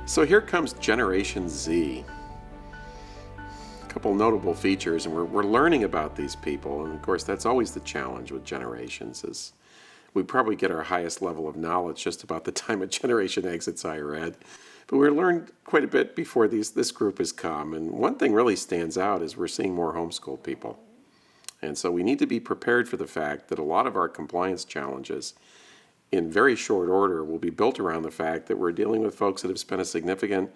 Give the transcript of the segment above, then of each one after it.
So here comes Generation Z. A couple notable features, and we're learning about these people. And of course, that's always the challenge with generations is we probably get our highest level of knowledge just about the time a generation exits higher ed. But we learned quite a bit before this group has come. And one thing really stands out is we're seeing more homeschool people. And so we need to be prepared for the fact that a lot of our compliance challenges in very short order will be built around the fact that we're dealing with folks that have spent a significant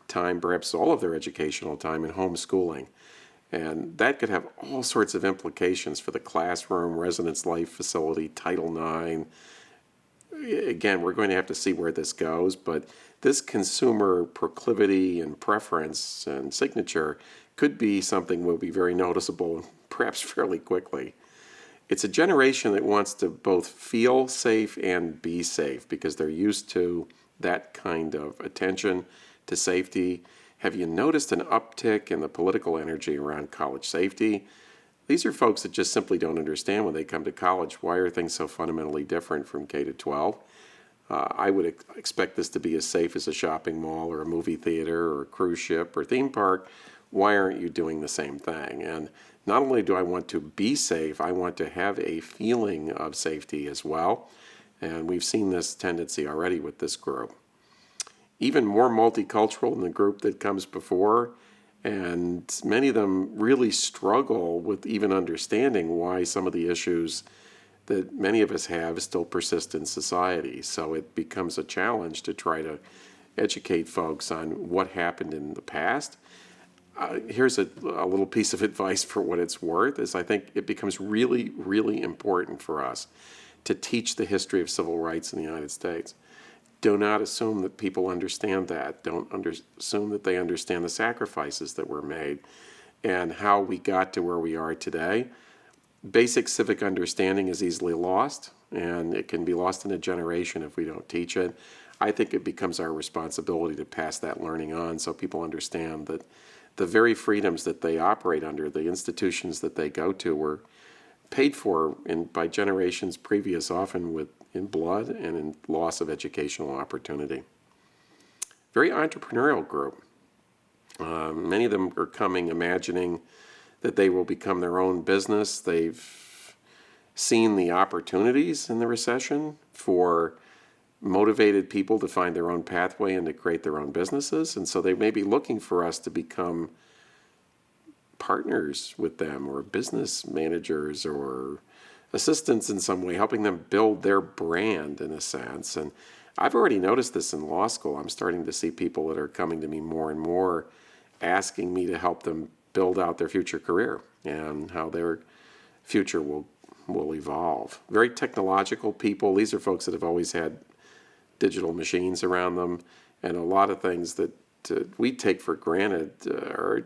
time, perhaps all of their educational time, in homeschooling. And that could have all sorts of implications for the classroom, residence life facility, Title IX. Again, we're going to have to see where this goes, but this consumer proclivity and preference and signature could be something that will be very noticeable, perhaps fairly quickly. It's a generation that wants to both feel safe and be safe because they're used to that kind of attention to safety. Have you noticed an uptick in the political energy around college safety? These are folks that just simply don't understand when they come to college why are things so fundamentally different from K to 12. I would expect this to be as safe as a shopping mall or a movie theater or a cruise ship or theme park. Why aren't you doing the same thing? And not only do I want to be safe, I want to have a feeling of safety as well. And we've seen this tendency already with this group. Even more multicultural than the group that comes before, and many of them really struggle with even understanding why some of the issues that many of us have still persist in society. So it becomes a challenge to try to educate folks on what happened in the past. Here's a little piece of advice for what it's worth, is I think it becomes really, really important for us to teach the history of civil rights in the United States. Do not assume that people understand that. Don't assume that they understand the sacrifices that were made and how we got to where we are today. Basic civic understanding is easily lost, and it can be lost in a generation if we don't teach it. I think it becomes our responsibility to pass that learning on so people understand that the very freedoms that they operate under, the institutions that they go to, were paid for by generations previous, often in blood and in loss of educational opportunity. Very entrepreneurial group. Many of them are coming imagining that they will become their own business. They've seen the opportunities in the recession for motivated people to find their own pathway and to create their own businesses. And so they may be looking for us to become partners with them or business managers or assistants in some way, helping them build their brand in a sense. And I've already noticed this in law school. I'm starting to see people that are coming to me more and more asking me to help them build out their future career and how their future will evolve. Very technological people. These are folks that have always had digital machines around them, and a lot of things that we take for granted are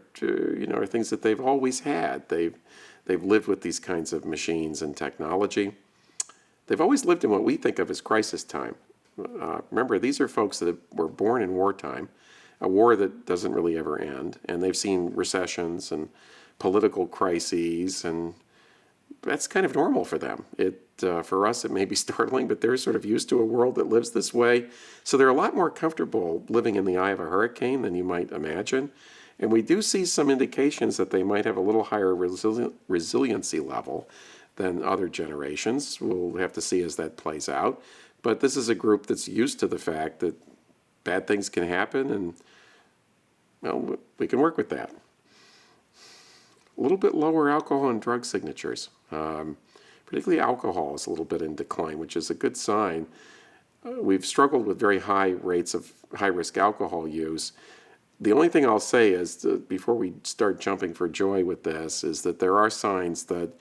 things that they've always had. They've lived with these kinds of machines and technology. They've always lived in what we think of as crisis time. Remember, these are folks that were born in wartime, a war that doesn't really ever end, and they've seen recessions and political crises, and that's kind of normal for them. For us, it may be startling, but they're sort of used to a world that lives this way. So they're a lot more comfortable living in the eye of a hurricane than you might imagine. And we do see some indications that they might have a little higher resiliency level than other generations. We'll have to see as that plays out. But this is a group that's used to the fact that bad things can happen, and well, we can work with that. A little bit lower alcohol and drug signatures. Particularly alcohol is a little bit in decline, which is a good sign. We've struggled with very high rates of high-risk alcohol use. The only thing I'll say is, before we start jumping for joy with this, is that there are signs that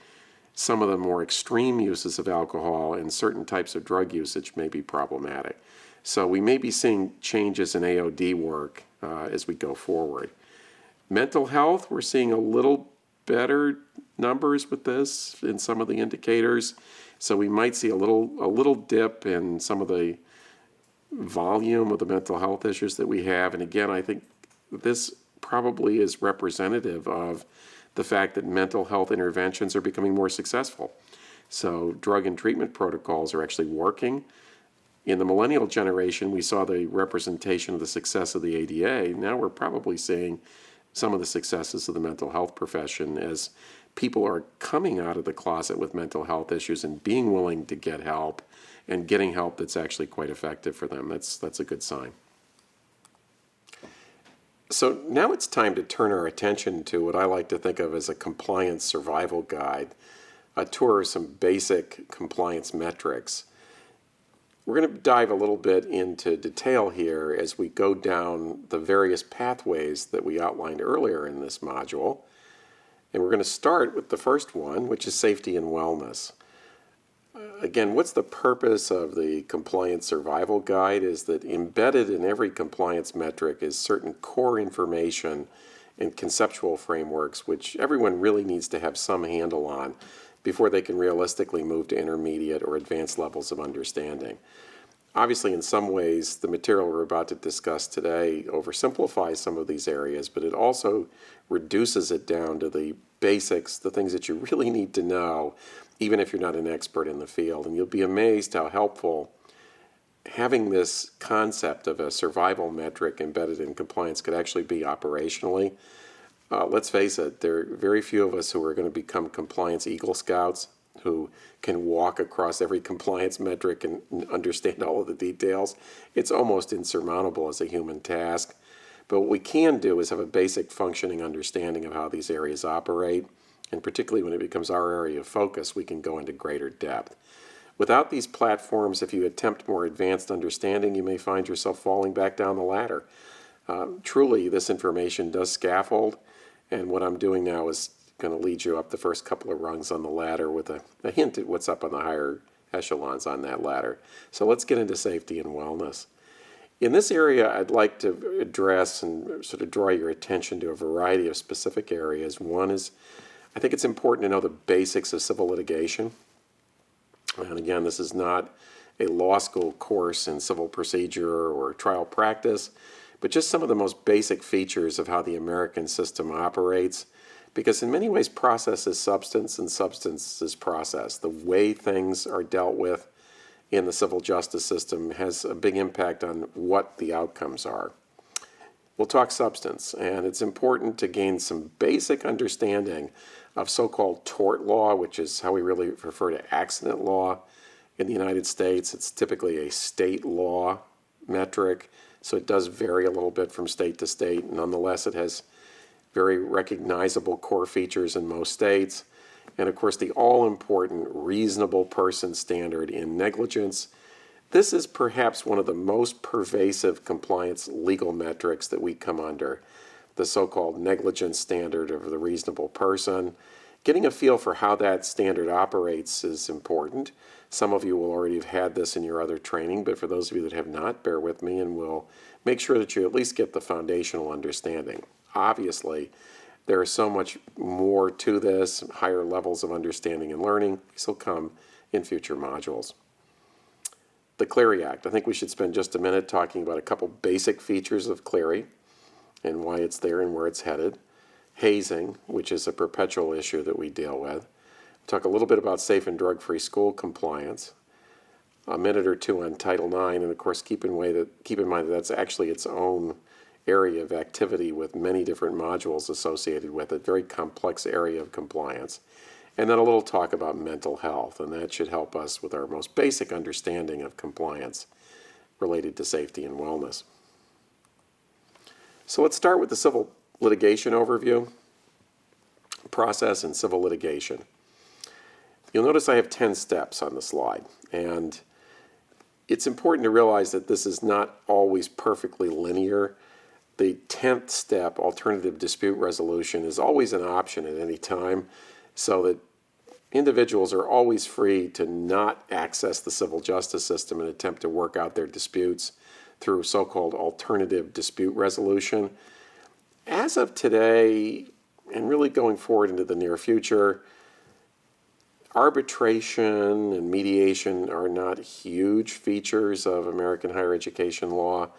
some of the more extreme uses of alcohol and certain types of drug usage may be problematic. So we may be seeing changes in AOD work as we go forward. Mental health, we're seeing a little better numbers with this in some of the indicators. So we might see a little dip in some of the volume of the mental health issues that we have. And again, I think this probably is representative of the fact that mental health interventions are becoming more successful. So drug and treatment protocols are actually working. In the millennial generation, we saw the representation of the success of the ADA. Now we're probably seeing some of the successes of the mental health profession as people are coming out of the closet with mental health issues and being willing to get help and getting help that's actually quite effective for them. That's a good sign. So now it's time to turn our attention to what I like to think of as a compliance survival guide, a tour of some basic compliance metrics. We're going to dive a little bit into detail here as we go down the various pathways that we outlined earlier in this module. And we're going to start with the first one, which is safety and wellness. Again, what's the purpose of the compliance survival guide is that embedded in every compliance metric is certain core information and conceptual frameworks which everyone really needs to have some handle on before they can realistically move to intermediate or advanced levels of understanding. Obviously, in some ways, the material we're about to discuss today oversimplifies some of these areas, but it also reduces it down to the basics, the things that you really need to know, even if you're not an expert in the field. And you'll be amazed how helpful having this concept of a survival metric embedded in compliance could actually be operationally. Let's face it, there are very few of us who are going to become compliance Eagle Scouts who can walk across every compliance metric and understand all of the details. It's almost insurmountable as a human task. But what we can do is have a basic functioning understanding of how these areas operate, and particularly when it becomes our area of focus, we can go into greater depth. Without these platforms, if you attempt more advanced understanding, you may find yourself falling back down the ladder. Truly, this information does scaffold, and what I'm doing now is going to lead you up the first couple of rungs on the ladder with a hint at what's up on the higher echelons on that ladder. So let's get into safety and wellness. In this area, I'd like to address and sort of draw your attention to a variety of specific areas. One is, I think it's important to know the basics of civil litigation. And again, this is not a law school course in civil procedure or trial practice, but just some of the most basic features of how the American system operates. Because in many ways, process is substance and substance is process. The way things are dealt with in the civil justice system has a big impact on what the outcomes are. We'll talk substance, and it's important to gain some basic understanding of so-called tort law, which is how we really refer to accident law in the United States. It's typically a state law metric, so it does vary a little bit from state to state. Nonetheless, it has very recognizable core features in most states. And of course, the all-important reasonable person standard in negligence. This is perhaps one of the most pervasive compliance legal metrics that we come under, the so-called negligence standard of the reasonable person. Getting a feel for how that standard operates is important. Some of you will already have had this in your other training, but for those of you that have not, bear with me and we'll make sure that you at least get the foundational understanding. Obviously, there is so much more to this, higher levels of understanding and learning. These will come in future modules. The Clery Act. I think we should spend just a minute talking about a couple basic features of Clery and why it's there and where it's headed. Hazing, which is a perpetual issue that we deal with. Talk a little bit about safe and drug-free school compliance. A minute or two on Title IX, and of course keep in mind that that's actually its own area of activity with many different modules associated with it, very complex area of compliance. And then a little talk about mental health, and that should help us with our most basic understanding of compliance related to safety and wellness. So let's start with the civil litigation overview, process in civil litigation. You'll notice I have 10 steps on the slide, and it's important to realize that this is not always perfectly linear. The 10th step, alternative dispute resolution, is always an option at any time, so that individuals are always free to not access the civil justice system and attempt to work out their disputes through so-called alternative dispute resolution. As of today, and really going forward into the near future, arbitration and mediation are not huge features of American higher education law.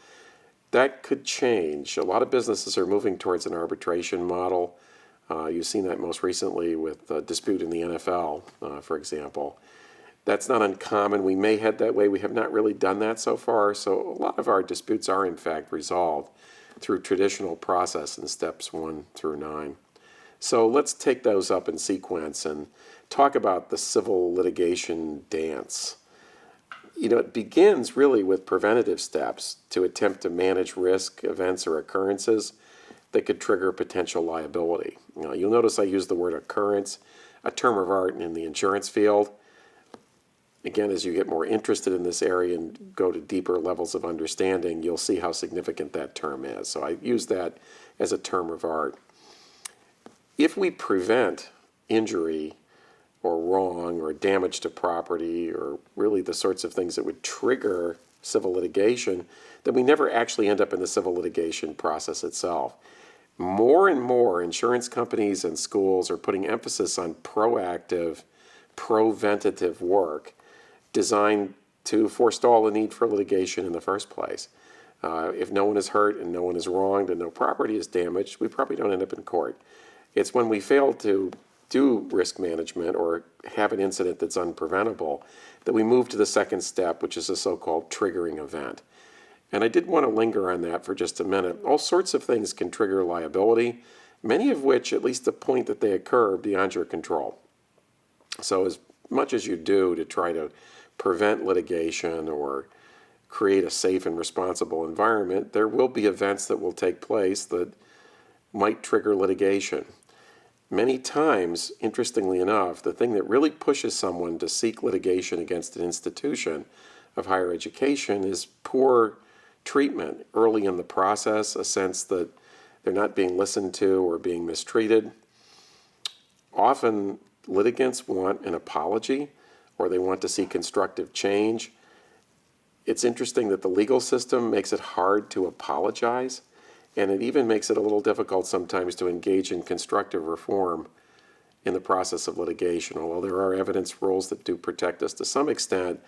That could change. A lot of businesses are moving towards an arbitration model. You've seen that most recently with a dispute in the NFL, for example. That's not uncommon. We may head that way. We have not really done that so far. So a lot of our disputes are in fact resolved through traditional process in steps 1 through 9. So let's take those up in sequence and talk about the civil litigation dance. It begins really with preventative steps to attempt to manage risk, events, or occurrences that could trigger potential liability. You'll notice I use the word occurrence, a term of art in the insurance field. Again, as you get more interested in this area and go to deeper levels of understanding, you'll see how significant that term is. So I use that as a term of art. If we prevent injury or wrong or damage to property or really the sorts of things that would trigger civil litigation, then we never actually end up in the civil litigation process itself. More and more insurance companies and schools are putting emphasis on proactive, preventative work designed to forestall the need for litigation in the first place. If no one is hurt and no one is wronged and no property is damaged, we probably don't end up in court. It's when we fail to do risk management or have an incident that's unpreventable that we move to the second step, which is a so-called triggering event. And I did want to linger on that for just a minute. All sorts of things can trigger liability, many of which, at least the point that they occur, are beyond your control. So as much as you do to try to prevent litigation or create a safe and responsible environment, there will be events that will take place that might trigger litigation. Many times, interestingly enough, the thing that really pushes someone to seek litigation against an institution of higher education is poor treatment early in the process, a sense that they're not being listened to or being mistreated. Often, litigants want an apology or they want to see constructive change. It's interesting that the legal system makes it hard to apologize, and it even makes it a little difficult sometimes to engage in constructive reform in the process of litigation. Although there are evidence rules that do protect us to some extent,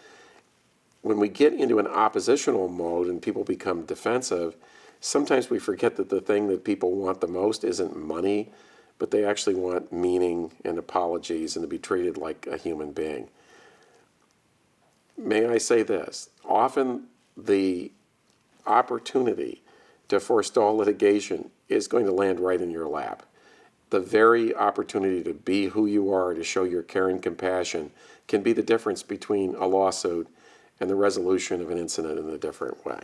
when we get into an oppositional mode and people become defensive, sometimes we forget that the thing that people want the most isn't money, but they actually want meaning and apologies and to be treated like a human being. May I say this? Often the opportunity to forestall litigation is going to land right in your lap. The very opportunity to be who you are, to show your care and compassion, can be the difference between a lawsuit and the resolution of an incident in a different way.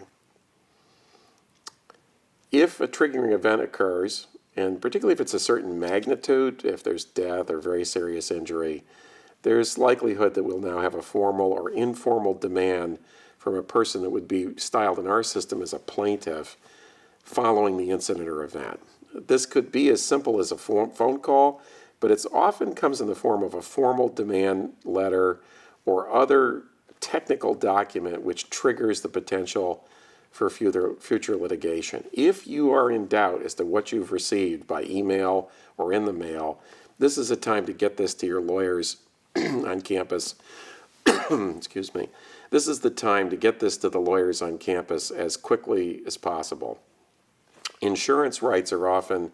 If a triggering event occurs, and particularly if it's a certain magnitude, if there's death or very serious injury, there's likelihood that we'll now have a formal or informal demand from a person that would be styled in our system as a plaintiff following the incident or event. This could be as simple as a phone call, but it often comes in the form of a formal demand letter or other technical document which triggers the potential for future litigation. If you are in doubt as to what you've received by email or in the mail, this is a time to get this to your lawyers on campus. Excuse me. This is the time to get this to the lawyers on campus as quickly as possible. Insurance rights are often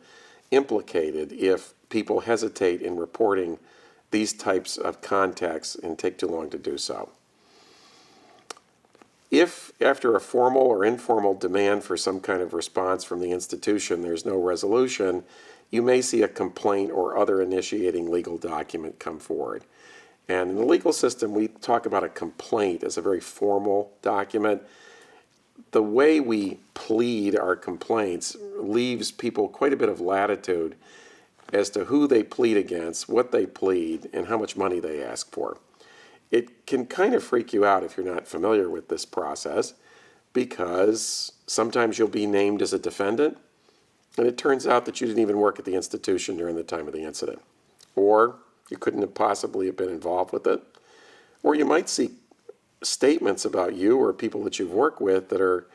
implicated if people hesitate in reporting these types of contacts and take too long to do so. If, after a formal or informal demand for some kind of response from the institution, there's no resolution, you may see a complaint or other initiating legal document come forward. And in the legal system, we talk about a complaint as a very formal document. The way we plead our complaints leaves people quite a bit of latitude as to who they plead against, what they plead, and how much money they ask for. It can kind of freak you out if you're not familiar with this process, because sometimes you'll be named as a defendant, and it turns out that you didn't even work at the institution during the time of the incident. Or you couldn't have possibly have been involved with it. Or you might see statements about you or people that you've worked with that are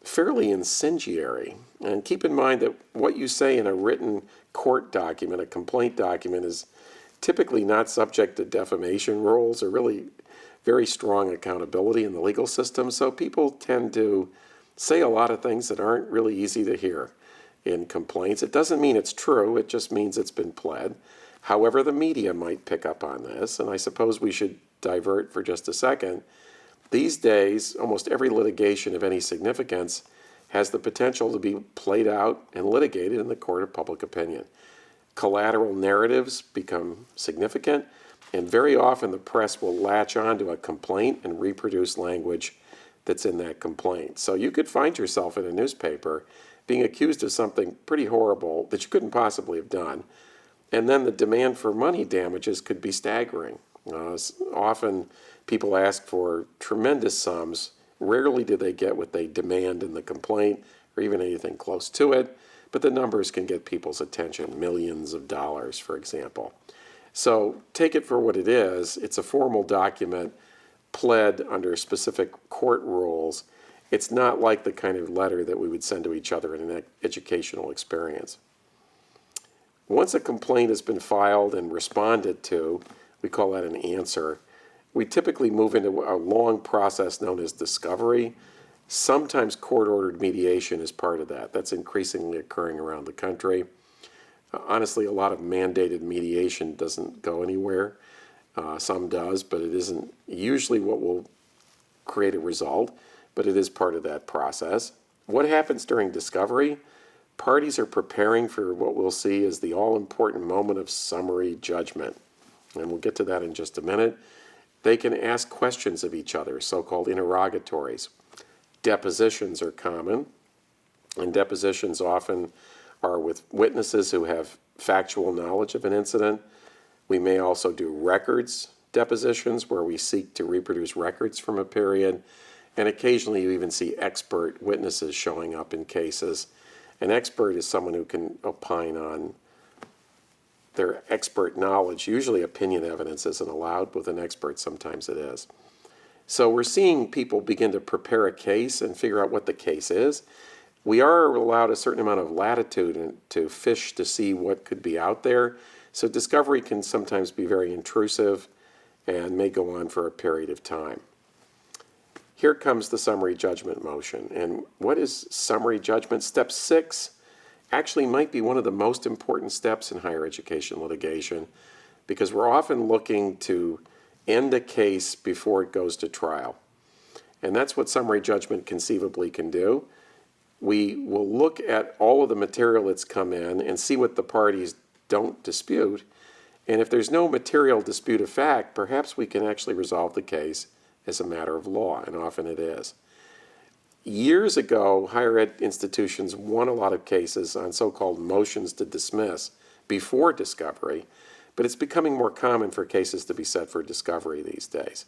fairly incendiary. And keep in mind that what you say in a written court document, a complaint document, is typically not subject to defamation rules or really very strong accountability in the legal system. So people tend to say a lot of things that aren't really easy to hear in complaints. It doesn't mean it's true. It just means it's been pled. However, the media might pick up on this, and I suppose we should divert for just a second, these days, almost every litigation of any significance has the potential to be played out and litigated in the court of public opinion. Collateral narratives become significant, and very often the press will latch onto a complaint and reproduce language that's in that complaint. So you could find yourself in a newspaper being accused of something pretty horrible that you couldn't possibly have done, and then the demand for money damages could be staggering. Often people ask for tremendous sums. Rarely do they get what they demand in the complaint or even anything close to it, but the numbers can get people's attention, millions of dollars, for example. So take it for what it is. It's a formal document pled under specific court rules. It's not like the kind of letter that we would send to each other in an educational experience. Once a complaint has been filed and responded to, we call that an answer. We typically move into a long process known as discovery. Sometimes court-ordered mediation is part of that. That's increasingly occurring around the country. Honestly, a lot of mandated mediation doesn't go anywhere. Some does, but it isn't usually what will create a result, but it is part of that process. What happens during discovery? Parties are preparing for what we'll see as the all-important moment of summary judgment. And we'll get to that in just a minute. They can ask questions of each other, so-called interrogatories. Depositions are common, and depositions often are with witnesses who have factual knowledge of an incident. We may also do records depositions where we seek to reproduce records from a period, and occasionally you even see expert witnesses showing up in cases. An expert is someone who can opine on their expert knowledge. Usually opinion evidence isn't allowed with an expert, sometimes it is. So we're seeing people begin to prepare a case and figure out what the case is. We are allowed a certain amount of latitude to fish to see what could be out there. So discovery can sometimes be very intrusive and may go on for a period of time. Here comes the summary judgment motion. And what is summary judgment? Step 6 actually might be one of the most important steps in higher education litigation, because we're often looking to end a case before it goes to trial. And that's what summary judgment conceivably can do. We will look at all of the material that's come in and see what the parties don't dispute. And if there's no material dispute of fact, perhaps we can actually resolve the case as a matter of law, and often it is. Years ago, higher ed institutions won a lot of cases on so-called motions to dismiss before discovery, but it's becoming more common for cases to be set for discovery these days.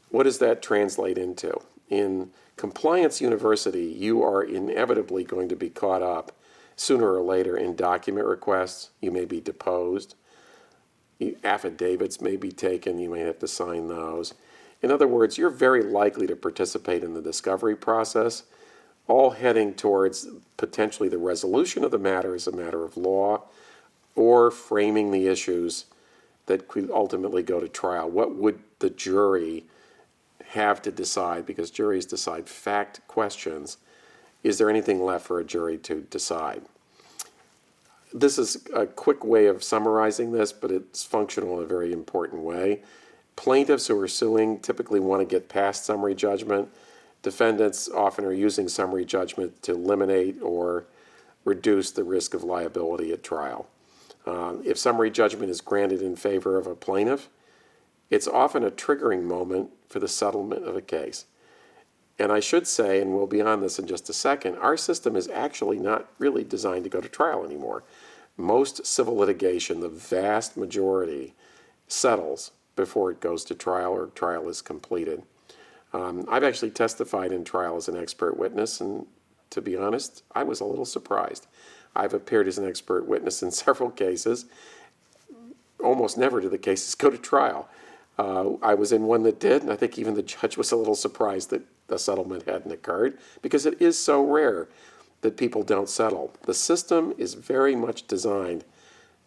What does that translate into? In Compliance University, you are inevitably going to be caught up sooner or later in document requests. You may be deposed. Affidavits may be taken. You may have to sign those. In other words, you're very likely to participate in the discovery process, all heading towards potentially the resolution of the matter as a matter of law, or framing the issues that could ultimately go to trial. What would the jury have to decide? Because juries decide fact questions. Is there anything left for a jury to decide? This is a quick way of summarizing this, but it's functional in a very important way. Plaintiffs who are suing typically want to get past summary judgment. Defendants often are using summary judgment to eliminate or reduce the risk of liability at trial. If summary judgment is granted in favor of a plaintiff, it's often a triggering moment for the settlement of a case. And I should say, and we'll be on this in just a second, our system is actually not really designed to go to trial anymore. Most civil litigation, the vast majority, settles before it goes to trial or trial is completed. I've actually testified in trial as an expert witness, and to be honest, I was a little surprised. I've appeared as an expert witness in several cases. Almost never do the cases go to trial. I was in one that did, and I think even the judge was a little surprised that the settlement hadn't occurred, because it is so rare that people don't settle. The system is very much designed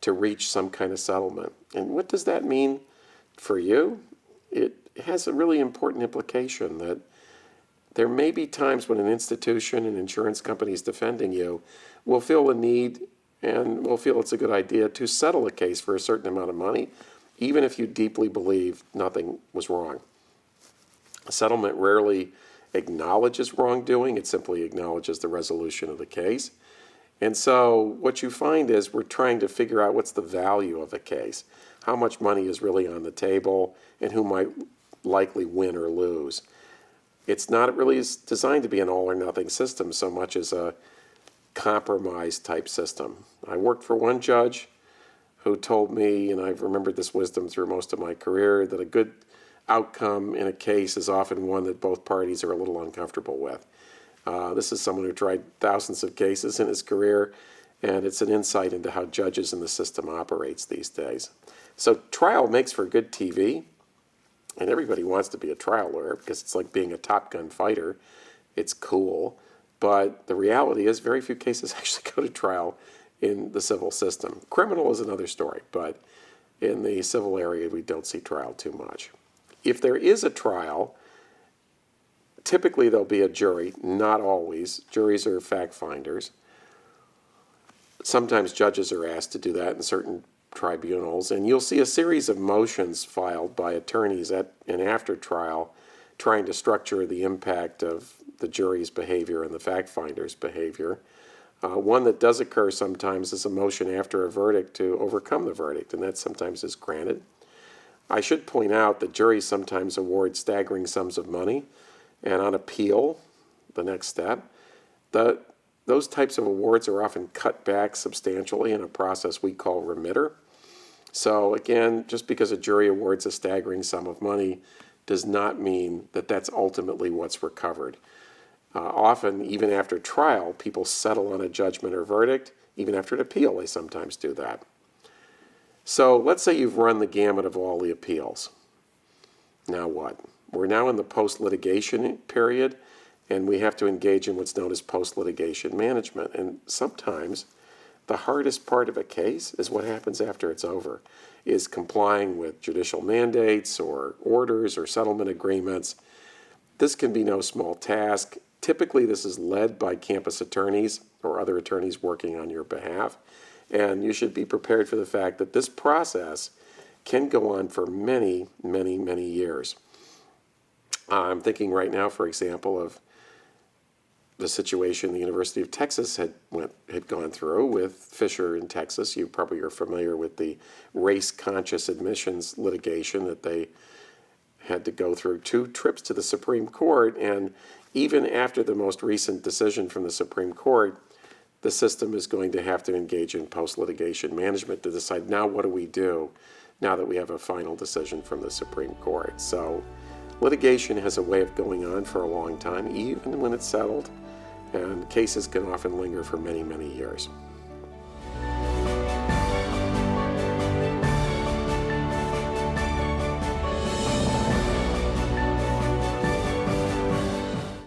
to reach some kind of settlement. And what does that mean for you? It has a really important implication that there may be times when an institution, an insurance company is defending you, will feel a need and will feel it's a good idea to settle a case for a certain amount of money. even if you deeply believe nothing was wrong. A settlement rarely acknowledges wrongdoing, it simply acknowledges the resolution of the case. And so what you find is we're trying to figure out what's the value of a case, how much money is really on the table, and who might likely win or lose. It's not really designed to be an all or nothing system so much as a compromise type system. I worked for one judge who told me, and I've remembered this wisdom through most of my career, that a good outcome in a case is often one that both parties are a little uncomfortable with. This is someone who tried thousands of cases in his career, and it's an insight into how judges in the system operates these days. So trial makes for good TV, and everybody wants to be a trial lawyer because it's like being a Top Gun fighter. It's cool, but the reality is very few cases actually go to trial in the civil system. Criminal is another story, but in the civil area, we don't see trial too much. If there is a trial, typically there'll be a jury, not always. Juries are fact finders. Sometimes judges are asked to do that in certain tribunals, and you'll see a series of motions filed by attorneys at and after trial trying to structure the impact of the jury's behavior and the fact finder's behavior. One that does occur sometimes is a motion after a verdict to overcome the verdict, and that sometimes is granted. I should point out that juries sometimes award staggering sums of money, and on appeal, the next step, those types of awards are often cut back substantially in a process we call remitter. So again, just because a jury awards a staggering sum of money does not mean that that's ultimately what's recovered. Often, even after trial, people settle on a judgment or verdict. Even after an appeal, they sometimes do that. So let's say you've run the gamut of all the appeals. Now what? We're now in the post-litigation period, and we have to engage in what's known as post-litigation management. And sometimes the hardest part of a case is what happens after it's over, is complying with judicial mandates or orders or settlement agreements. This can be no small task. Typically, this is led by campus attorneys or other attorneys working on your behalf. And you should be prepared for the fact that this process can go on for many, many, many years. I'm thinking right now, for example, of the situation the University of Texas had gone through with Fisher in Texas. You probably are familiar with the race-conscious admissions litigation that they had to go through 2 trips to the Supreme Court. And even after the most recent decision from the Supreme Court, the system is going to have to engage in post-litigation management to decide, now what do we do now that we have a final decision from the Supreme Court? So litigation has a way of going on for a long time, even when it's settled, and cases can often linger for many, many years.